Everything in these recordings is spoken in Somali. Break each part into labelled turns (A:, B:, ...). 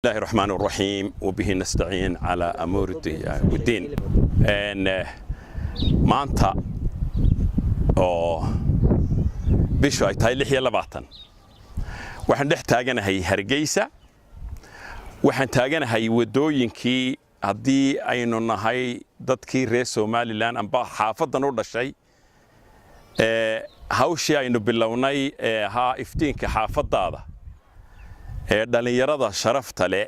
A: الله الرحمن الرحيم وبه نستعين على أمور الدنيا والدين. maanta oo bishu ay tahay 26 waxaan dhex taaganahay Hargeysa waxaan taaganahay wadooyinkii hadii aynu nahay dadkii reer Somaliland amba xaafadan u dhashay hawshii aynu bilownay ha iftiinka xaafadaada dhalinyarada sharafta leh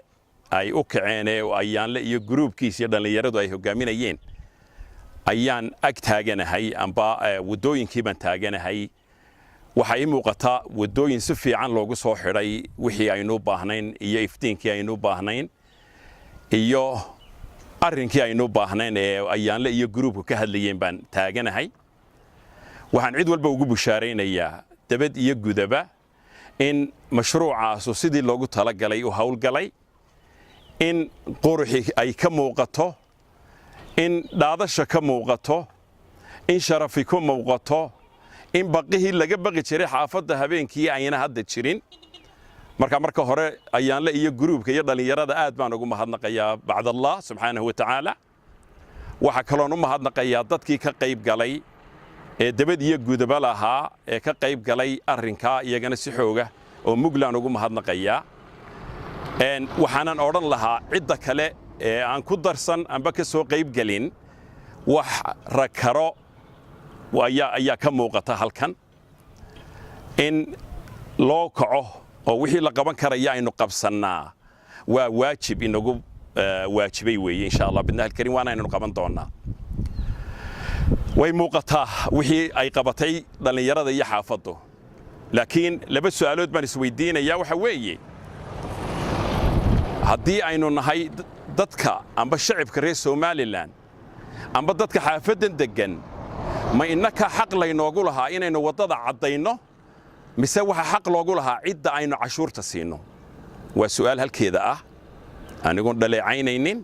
A: ay u kaceen oo ayaanle iyo groupkiisa iyo dhalinyaradu ay hogaaminayeen ayaan ag taaganahay amba wadooyinkii baan taaganahay waxa ay muuqata wadooyin si fiican loogu soo xiray wixii aynu baahnayn iyo iftiinkii aynu baahnayn iyo arrinkii aynu baahnayn ee ayaanle iyo groupku ka hadlayeen baan taaganahay waxaan cid walba ugu bushaareynayaa dabad iyo gudaba in mashruucaas sidii loogu talagalay oo hawlgalay in quruxi ay ka muuqato in daadasha ka muuqato in sharafi ku muuqato in baqihii laga baqi jiray xaafadda habeenkii ayna hadda jirin marka hore ayaanle iyo groupka iyo dhalinyarada aad baan ugu mahadnaqayaa bacdallah subhanahu wa ta'ala waxa kaloon u mahadnaqayaa dadkii ka qayb galay ee dabad iyo gudaba lahaa ee ka qayb galay arrinka iyagana si xooga oo muglaan ugu mahadnaqayaa waxaanan odhan lahaa cidda kale ee aan ku darsan amba ka soo qayb galin wax rakaro ayaa ka muuqata halkan in loo kaco oo wixii la qaban karaya aynu qabsannaa waa waajib inagu waajibay weeye insha Allah bidnaa alkarim waana aynu qaban doonaa way muuqataa wixii ay qabatay dhalinyarada iyo xaafaddu laakiin laba su'aalood baan isweydiinayaa waxa weeye haddii aynu nahay dadka amba shacabka reer Somaliland amba dadka xaafadan degan ma innaka xaq laynoogu lahaa inaynu wadada cadayno mise waxa xaq loogu lahaa cidda aynu cashuurta siino waa su'aal halkeeda ah anigoon dhaleecaynaynin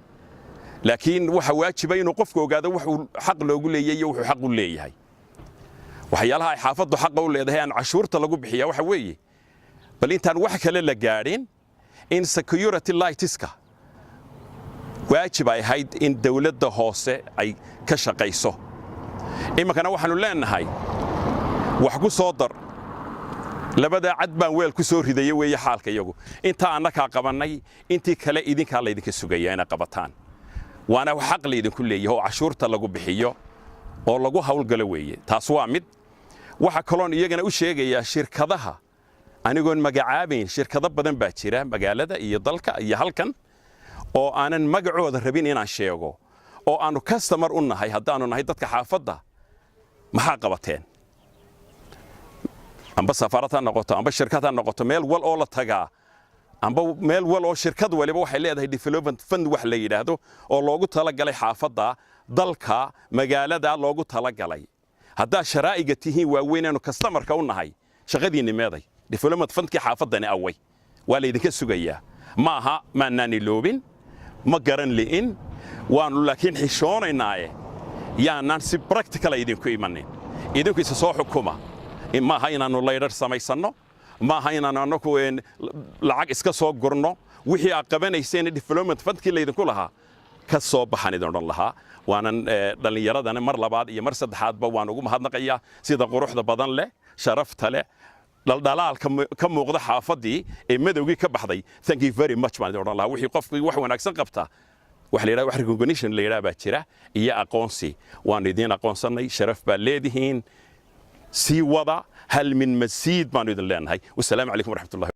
A: laakiin waxa waajiba inuu qofku ogaado wuxuu xaq loogu leeyahay iyo wuxuu xaq u leeyahay waxyaalaha ay xaafaddu xaq u leedahay aan cashuurta lagu bixiyaa waxa weeye bal intaan wax kale la gaadhin in security lightska waajib ay ahayd in dawladda hoose ay ka shaqayso imankana waxaanu leenahay wax ku soo dar labada cad baan weel ku soo ridayo weeye xaalka iyagu inta annaka qabanay intii kale idinka la idinka sugaya inay qabataan waana xaq leedinku leeyahay oo cashuurta lagu bixiyo oo lagu hawlgalo weeye taas waa mid waxa kaloon iyagana u sheegaya shirkadaha anigoon magacaabayn shirkado badan baa jira magaalada iyo dalka iyo halkan oo aanan magacooda rabin inaan sheego oo aanu customer u nahay haddaanu nahay dadka xaafadda maxaa qabateen amba safarata noqoto amba shirkada noqoto meel wal oo la tagaa amba meel wal oo shirkad waliba waxay leedahay development fund wax la yiraahdo oo loogu talagalay xaafadda dalka magaalada loogu talagalay hadda sharaa'iga tihiin waaweyn aanu customerka u nahay shaqadiina meeday development fund ki xaafadani away waa la idinka sugayaa maaha maanani loobin ma garan liin waanu laakiin xishoonaynaaye yaanaan si practical idinku imanin idinku isa soo xukuma maaha inaanu leydar samaysanno maaha inaanu anagu lacag iska soo gurno wixii aad qabanayseen development fundkii laydinku lahaa ka soo baxan idin odhan lahaa waanan dhalinyaradana mar labaad iyo mar saddexaadba waan ugu mahadnaqayaa sida quruxda badan leh sharafta leh dhaldhalaalka ka muuqda xaafadii ee madowgii ka baxday thank you very much baan idin odhan lahaa wixii qofkii wax wanaagsan qabta wax la yiraahdo wax recognition la yiraahdo baa jira iyo aqoonsi waan idin aqoonsanay sharaf baa leedihiin sii wada hal min masiid baan idin leenahay wassalaamu calaykum waraxmatullahi